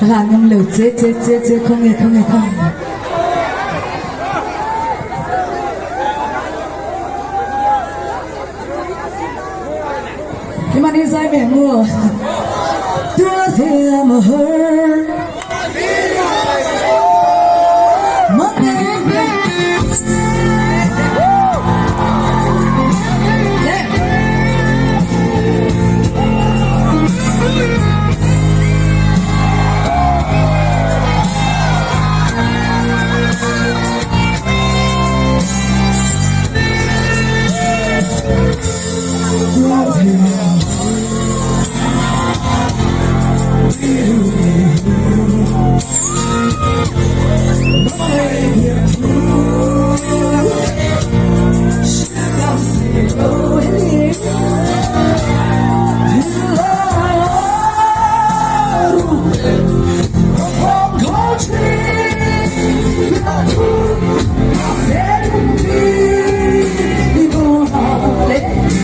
hlan ngamlo che không nghe không nhưng mà đi Zaii mẹ mua đưa thì em hurt mất đi Oh